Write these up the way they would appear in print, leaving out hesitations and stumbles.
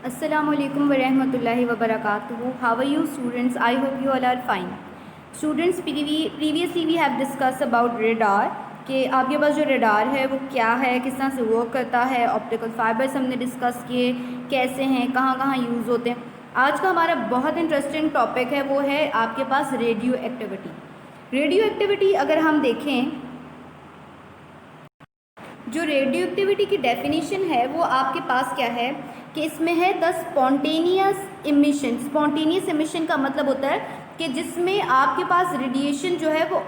Assalamualaikum warahmatullahi wabarakatuh. How are you students? I hope you all are fine. Students, previously we have discussed about radar कि आपके पास जो radar है वो क्या है, किस तरह से वर्क करता है, ऑप्टिकल फाइबर्स हमने डिस्कस किए कैसे हैं, कहाँ कहाँ यूज़ होते हैं। आज का हमारा बहुत इंटरेस्टिंग टॉपिक है वो है आपके पास रेडियो एक्टिविटी। रेडियो एक्टिविटी अगर हम देखें, जो रेडियो एक्टिविटी की डेफिनेशन है वो आपके पास क्या है कि इसमें है the spontaneous emission. Spontaneous emission का मतलब होता है कि जिसमें आपके पास रेडिएशन जो है वो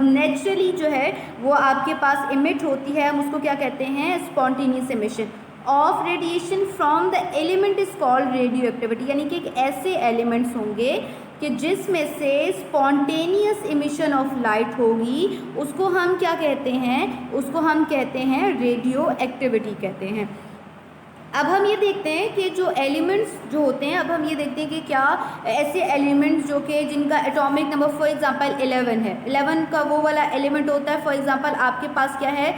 नेचुरली जो है वो आपके पास इमिट होती है, हम उसको क्या कहते हैं, spontaneous emission of radiation from the element is called radio activity. यानी कि एक ऐसे एलिमेंट्स होंगे कि जिसमें से स्पॉन्टेनियस इमिशन ऑफ लाइट होगी, उसको हम क्या कहते हैं, उसको हम कहते हैं रेडियो एक्टिविटी कहते हैं। अब हम ये देखते हैं कि जो एलिमेंट्स जो होते हैं, अब हम ये देखते हैं कि क्या ऐसे एलिमेंट्स जो कि जिनका एटॉमिक नंबर फॉर एग्जांपल 11 है, 11 का वो वाला एलिमेंट होता है। फॉर एग्जांपल आपके पास क्या है,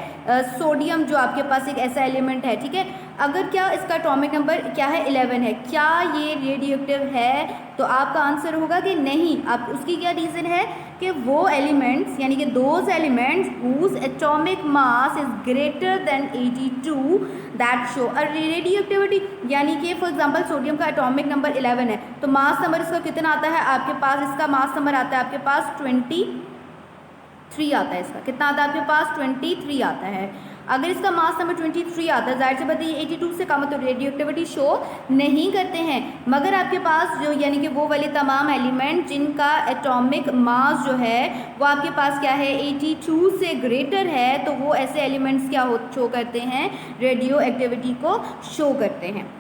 सोडियम जो आपके पास एक ऐसा एलिमेंट है, ठीक है। अगर क्या इसका एटॉमिक नंबर क्या है, 11 है, क्या ये रेडियो एक्टिव है? तो आपका आंसर होगा कि नहीं। आप उसकी क्या रीज़न है कि वो एलिमेंट्स यानी कि those elements whose atomic mass is greater than 82 that show a radioactivity. यानी कि फॉर एग्जांपल सोडियम का एटॉमिक नंबर 11 है, तो मास नंबर इसका कितना आता है आपके पास, इसका मास नंबर आता है आपके पास 23 आता है। इसका कितना आता है आपके पास, 23 आता है। अगर इसका मास नंबर 23 आता है, जाहिर सी बात है 82 से कम है, तो रेडियो एक्टिविटी शो नहीं करते हैं। मगर आपके पास जो यानी कि वो वाले तमाम एलिमेंट जिनका एटॉमिक मास जो है वो आपके पास क्या है, 82 से ग्रेटर है, तो वो ऐसे एलिमेंट्स क्या शो करते हैं, रेडियो एक्टिविटी को शो करते हैं।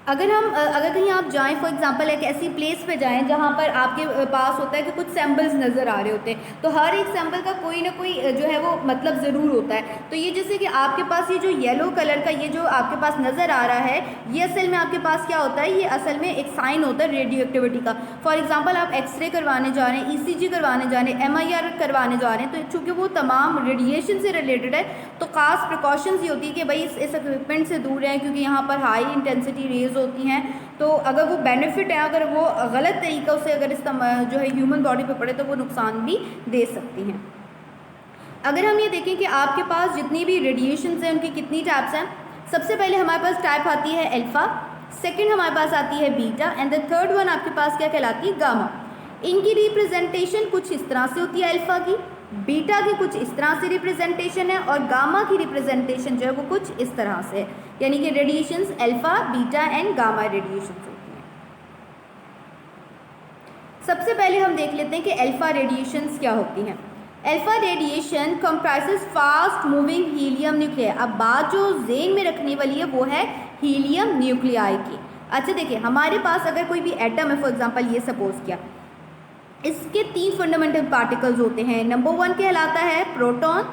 अगर कहीं आप जाएं, फॉर एग्जांपल एक ऐसी प्लेस पे जाएं जहां पर आपके पास होता है कि कुछ सैम्पल्स नज़र आ रहे होते हैं, तो हर एक सैम्पल का कोई ना कोई जो है वो मतलब ज़रूर होता है। तो ये जैसे कि आपके पास ये जो येलो कलर का ये जो आपके पास नज़र आ रहा है, ये असल में आपके पास क्या होता है, ये असल में एक साइन होता है रेडियो एक्टिविटी का। फॉर एग्जाम्पल आप एक्सरे करवाने जा रहे हैं, ECG करवाने जा रहे हैं, MIR करवाने जा रहे हैं, तो चूँकि वो तमाम रेडिएशन से रिलेटेड है, तो खास प्रिकॉशंस ये होती है कि भाई इस इक्विपमेंट से दूर रहें, क्योंकि यहाँ पर हाई इंटेंसिटी रेज होती हैं। तो अगर वो बेनिफिट है, अगर वो गलत तरीक़ों से अगर इसका जो है ह्यूमन बॉडी पे पड़े तो वो नुकसान भी दे सकती हैं। अगर हम ये देखें कि आपके पास जितनी भी रेडिएशंस हैं उनकी कितनी टाइप्स हैं, सबसे पहले हमारे पास टाइप आती है अल्फ़ा, सेकंड हमारे पास आती है beta, and the third one आपके पास क्या कहलाती है, गामा। इनकी रिप्रेजेंटेशन कुछ इस तरह से होती है अल्फ़ा की, बीटा की कुछ इस तरह से रिप्रेजेंटेशन है, और गामा की रिप्रेजेंटेशन जो है वो कुछ इस तरह से है। यानी कि radiations alpha, beta and gamma radiations होती हैं। सबसे पहले हम देख लेते हैं कि अल्फ़ा रेडिएशंस क्या होती हैं। Alpha radiation comprises fast moving helium nuclei. अब बात जो जेन में रखने वाली है वो है हीलियम न्यूक्लियाई की। अच्छा देखिए, हमारे पास अगर कोई भी एटम है, फॉर एग्जांपल ये सपोज किया, इसके 3 फंडामेंटल पार्टिकल्स होते हैं। नंबर 1 कहलाता है प्रोटॉन,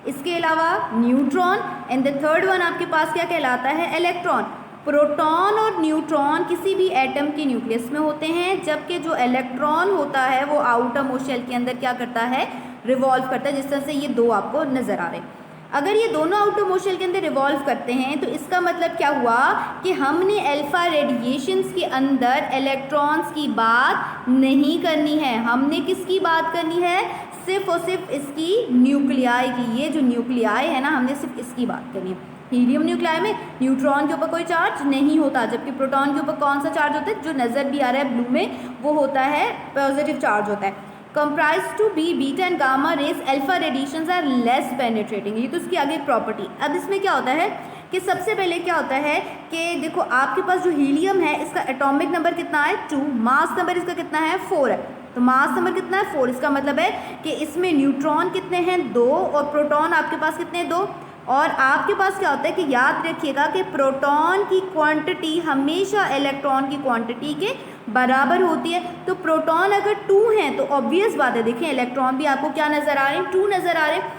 इसके अलावा neutron, and the third one आपके पास क्या कहलाता है, इलेक्ट्रॉन। प्रोटॉन और न्यूट्रॉन किसी भी एटम के न्यूक्लियस में होते हैं, जबकि जो इलेक्ट्रॉन होता है वो आउटर मोस्ट शेल के अंदर क्या करता है, रिवॉल्व करता है, जिस तरह से ये दो आपको नज़र आ रहे हैं। अगर ये दोनों आउटर मोस्ट शेल के अंदर रिवॉल्व करते हैं तो इसका मतलब क्या हुआ कि हमने अल्फ़ा रेडिएशंस के अंदर इलेक्ट्रॉन्स की बात नहीं करनी है, हमने किसकी बात करनी है, सिर्फ और सिर्फ इसकी न्यूक्लियाई की। ये जो न्यूक्लियाई है ना, हमने सिर्फ इसकी बात करनी है। हीलियम न्यूक्लियाई में न्यूट्रॉन के ऊपर कोई चार्ज नहीं होता, जबकि प्रोटॉन के ऊपर कौन सा चार्ज होता है, जो नज़र भी आ रहा है ब्लू में, वो होता है पॉजिटिव चार्ज होता है। Compared to be beta and gamma rays alpha radiations are less penetrating. ये तो इसकी आगे एक प्रॉपर्टी। अब इसमें क्या होता है कि सबसे पहले क्या होता है कि देखो आपके पास जो हीलियम है इसका एटॉमिक नंबर कितना है, 2, मास नंबर इसका कितना है, 4 है। तो मास नंबर कितना है, 4। इसका मतलब है कि इसमें न्यूट्रॉन कितने हैं, 2, और प्रोटॉन आपके पास कितने हैं, 2। और आपके पास क्या होता है कि याद रखिएगा कि प्रोटॉन की क्वांटिटी हमेशा इलेक्ट्रॉन की क्वांटिटी के बराबर होती है। तो प्रोटॉन अगर 2 हैं तो ऑब्वियस बात है, देखिए इलेक्ट्रॉन भी आपको क्या नज़र आ रहे हैं, 2 नज़र आ रहे हैं।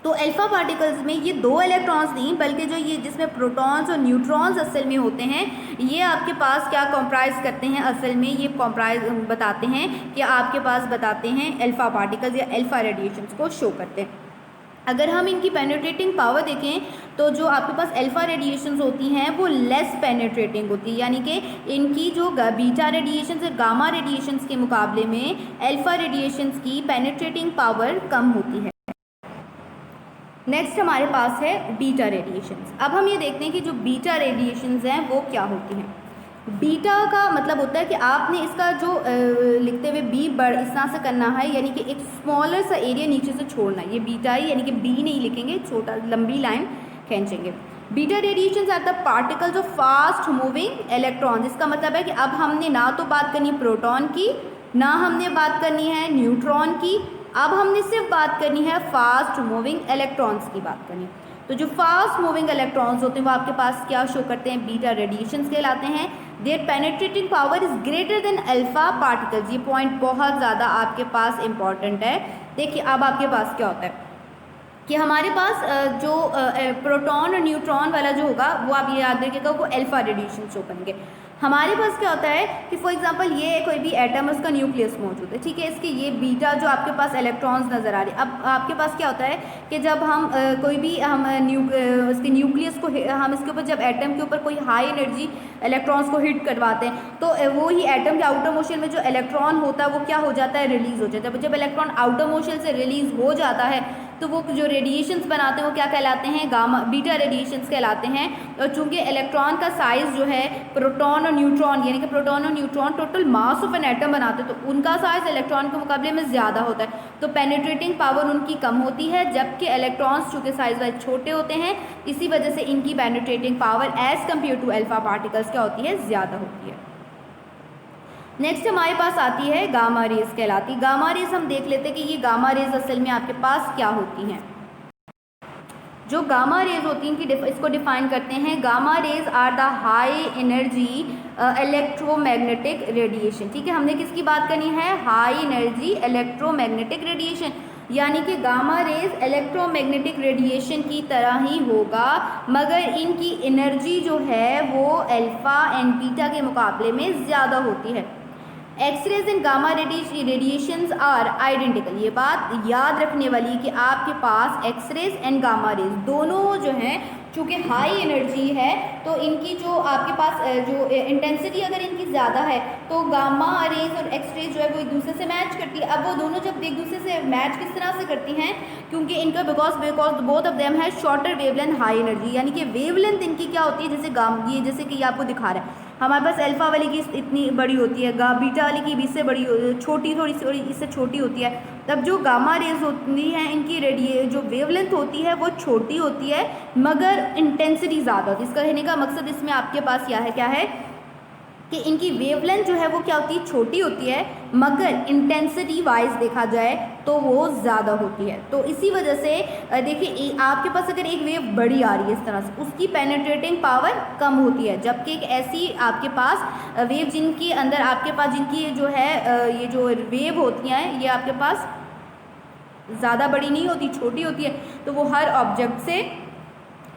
तो अल्फ़ा पार्टिकल्स में ये 2 इलेक्ट्रॉन्स नहीं, बल्कि जो ये जिसमें प्रोटॉन्स और न्यूट्रॉन्स असल में होते हैं, ये आपके पास क्या कॉम्प्राइज करते हैं, असल में ये कॉम्प्राइज बताते हैं कि आपके पास बताते हैं अल्फ़ा पार्टिकल्स या अल्फ़ा रेडिएशंस को शो करते हैं। अगर हम इनकी पेनिट्रेटिंग पावर देखें तो जो आपके पास अल्फ़ा रेडिएशंस होती हैं वो लेस पेनिट्रेटिंग होती है, यानी कि इनकी जो बीटा रेडिएशंस और गामा रेडिएशंस के मुकाबले में अल्फ़ा रेडिएशंस की पेनिट्रेटिंग पावर कम होती है। नेक्स्ट हमारे पास है बीटा रेडिएशंस। अब हम ये देखते हैं कि जो बीटा रेडिएशंस हैं वो क्या होती हैं। बीटा का मतलब होता है कि आपने इसका जो लिखते हुए बी बड़ इस तरह से करना है, यानी कि एक स्मॉलर सा एरिया नीचे से छोड़ना है। ये बीटा है, यानी कि बी नहीं लिखेंगे, छोटा लंबी लाइन खींचेंगे। Beta radiations are the particles of fast moving electrons. इसका मतलब है कि अब हमने ना तो बात करनी है प्रोटॉन की, ना हमने बात करनी है न्यूट्रॉन की, अब हमने सिर्फ बात करनी है फास्ट मूविंग इलेक्ट्रॉन्स की बात करनी है। तो जो फास्ट मूविंग इलेक्ट्रॉन्स होते हैं वो आपके पास क्या शो करते हैं, बीटा रेडिएशंस कहलाते हैं। Their penetrating power is greater than alpha particles. ये पॉइंट बहुत ज़्यादा आपके पास इंपॉर्टेंट है। देखिए अब आपके पास क्या होता है कि हमारे पास जो प्रोटॉन और न्यूट्रॉन वाला जो होगा वो आप ये याद रखिएगा, वो अल्फा रेडिएशन शो करेंगे। हमारे पास क्या होता है कि फॉर एग्जांपल ये कोई भी एटम उसका न्यूक्लियस मौजूद है, ठीक है, इसके ये बीटा जो आपके पास इलेक्ट्रॉन्स नज़र आ रही है। अब आपके पास क्या होता है कि जब हम कोई भी हम उसके न्यूक्लियस को हम इसके ऊपर जब एटम के ऊपर कोई हाई एनर्जी इलेक्ट्रॉन्स को हिट करवाते हैं तो वो ही एटम के आउटर मोशन में जो इलेक्ट्रॉन होता है वो क्या हो जाता है, रिलीज़ हो जाता है। जब इलेक्ट्रॉन आउटर मोशन से रिलीज़ हो जाता है तो वो जो रेडिएशंस बनाते हैं वो क्या कहलाते हैं, गामा बीटा रेडिएशंस कहलाते हैं। और चूंकि इलेक्ट्रॉन का साइज़ जो है प्रोटॉन और न्यूट्रॉन, यानी कि प्रोटॉन और neutron total mass of an atom बनाते हैं, तो उनका साइज़ इलेक्ट्रॉन के मुकाबले में ज़्यादा होता है, तो पेनिट्रेटिंग पावर उनकी कम होती है। जबकि इलेक्ट्रॉन्स चूँकि साइज़ वाइज छोटे होते हैं, इसी वजह से इनकी penetrating power as compared to alpha particles क्या होती है, ज़्यादा होती है। नेक्स्ट हमारे पास आती है गामा रेज कहलाती। गामा रेज हम देख लेते हैं कि ये गामा रेज असल में आपके पास क्या होती हैं। जो गामा रेज होती हैं कि इसको डिफाइन करते हैं, gamma rays are the high energy electromagnetic radiation. ठीक है, हमने किसकी बात करनी है, हाई एनर्जी इलेक्ट्रोमैग्नेटिक रेडिएशन, यानी कि गामा रेज इलेक्ट्रोमैग्नेटिक रेडिएशन की तरह ही होगा, मगर इनकी एनर्जी जो है वो अल्फा एंड बीटा के मुकाबले में ज़्यादा होती है। X rays and gamma radiations are identical. ये बात याद रखने वाली कि आपके पास एक्सरेज एंड गामा रेज दोनों जो हैं चूँकि हाई एनर्जी है तो इनकी जो आपके पास जो इंटेंसिटी अगर इनकी ज़्यादा है तो गामा रेज और एक्सरेज जो है वो एक दूसरे से मैच करती है। अब वो दोनों जब एक दूसरे से मैच किस तरह से करती हैं, क्योंकि इनका बिकॉज बोथ ऑफ देम है शॉर्टर वेवलेंथ हाई एनर्जी, यानी कि वेवलेंथ इनकी क्या होती है, जैसे ये जैसे कि ये आपको दिखा रहा है, हमारे पास अल्फा वाली की इतनी बड़ी होती है, बीटा वाली की भी इससे बड़ी छोटी थोड़ी सी इससे छोटी होती है। तब जो गामा रेज होती हैं इनकी जो वेवलेंथ होती है वो छोटी होती है मगर इंटेंसिटी ज़्यादा होती है। इसका कहने का मकसद इसमें आपके पास क्या है कि इनकी वेवलेंथ जो है वो क्या होती है, छोटी होती है, मगर इंटेंसिटी वाइज देखा जाए तो वो ज़्यादा होती है। तो इसी वजह से देखिए आपके पास अगर एक वेव बड़ी आ रही है इस तरह से, उसकी पेनिट्रेटिंग पावर कम होती है, जबकि एक ऐसी आपके पास वेव जिनकी अंदर आपके पास जिनकी जो है ये जो वेव होती हैं ये आपके पास ज़्यादा बड़ी नहीं होती, छोटी होती है, तो वो हर ऑब्जेक्ट से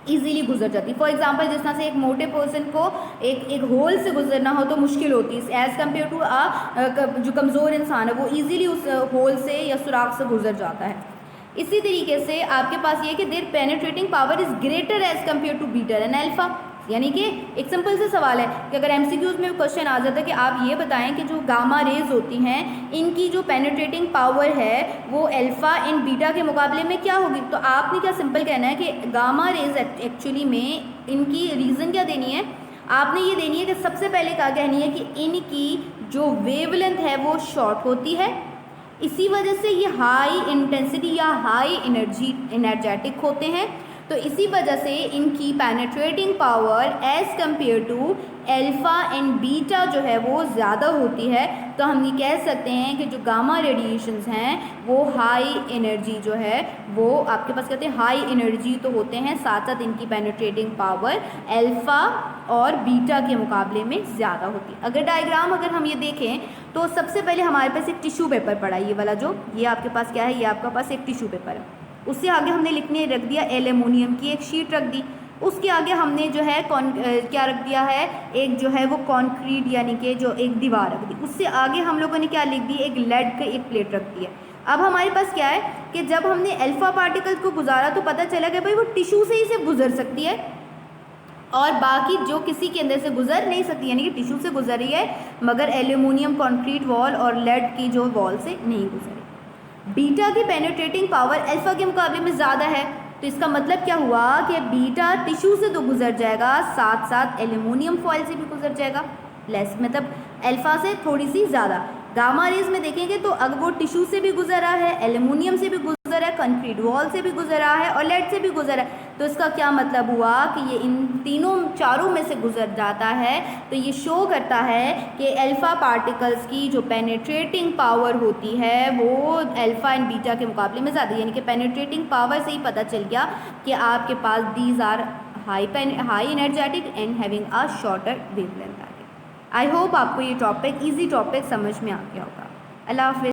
ईजीली गुजर जाती है। फॉर एग्जांपल जिस तरह से एक मोटे पर्सन को एक होल से गुजरना हो तो मुश्किल होती है, एज़ कम्पेयर टू जो कमज़ोर इंसान है वो ईजीली उस होल से या सुराख से गुजर जाता है। इसी तरीके से आपके पास ये कि their penetrating power is greater as compared to beta and alpha, यानी कि एक सिंपल सा सवाल है कि अगर एमसीक्यूज़ में क्वेश्चन आ जाता है कि आप ये बताएं कि जो गामा रेज होती हैं इनकी जो पेनिट्रेटिंग पावर है वो अल्फ़ा इन बीटा के मुकाबले में क्या होगी, तो आपने क्या सिंपल कहना है कि गामा रेज एक्चुअली में इनकी रीज़न क्या देनी है, आपने ये देनी है कि सबसे पहले क्या कहनी है कि इनकी जो वेवलेंथ है वो शॉर्ट होती है, इसी वजह से ये हाई इंटेंसिटी या हाई एनर्जेटिक होते हैं, तो इसी वजह से इनकी penetrating power as compared to alpha and beta जो है वो ज़्यादा होती है। तो हम ये कह सकते हैं कि जो गामा रेडिएशंस हैं वो हाई एनर्जी जो है वो आपके पास कहते हैं हाई एनर्जी तो होते हैं, साथ साथ इनकी पेनिट्रेटिंग पावर अल्फ़ा और बीटा के मुकाबले में ज़्यादा होती है। अगर डायग्राम अगर हम ये देखें तो सबसे पहले हमारे पास एक टिश्यू पेपर पड़ा है, ये वाला जो ये आपके पास क्या है, ये आपके पास एक टिश्यू पेपर है, उससे आगे हमने लिखने रख दिया एल्युमिनियम की एक शीट रख दी, उसके आगे हमने जो है क्या रख दिया है, एक जो है वो कंक्रीट यानी कि जो एक दीवार रख दी, उससे आगे हम लोगों ने क्या लिख दी, एक लेड की एक प्लेट रख दी है। अब हमारे पास क्या है कि जब हमने अल्फा पार्टिकल्स को गुजारा तो पता चला कि भाई वो टिश्यू से ही सिर्फ गुजर सकती है और बाकी जो किसी के अंदर से गुजर नहीं सकती, यानी कि टिश्यू से गुजर रही है मगर एल्यूमिनियम कॉन्क्रीट वॉल और लेड की जो वॉल से नहीं गुजरी। बीटा की पेनिट्रेटिंग पावर अल्फा के मुकाबले में ज़्यादा है, तो इसका मतलब क्या हुआ कि बीटा टिश्यू से तो गुजर जाएगा, साथ साथ एल्यूमिनियम फॉइल से भी गुजर जाएगा, लेस मतलब अल्फा से थोड़ी सी ज़्यादा। गामा रेज में देखेंगे तो अगर वो टिश्यू से भी गुजर रहा है, एल्यूमिनियम से भी गुजर रहा है, कंक्रीट वॉल से भी गुजर रहा है और लेड से भी गुजर रहा है, तो इसका क्या मतलब हुआ कि ये इन तीनों चारों में से गुजर जाता है। तो ये शो करता है कि अल्फ़ा पार्टिकल्स की जो पेनिट्रेटिंग पावर होती है वो अल्फ़ा एंड बीटा के मुकाबले में ज़्यादा, यानी कि पेनिट्रेटिंग पावर से ही पता चल गया कि आपके पास these are high energetic and having a shorter wavelength. I hope आपको ये टॉपिक इजी टॉपिक समझ में आ गया होगा। अल्लाह हाफ़िज़।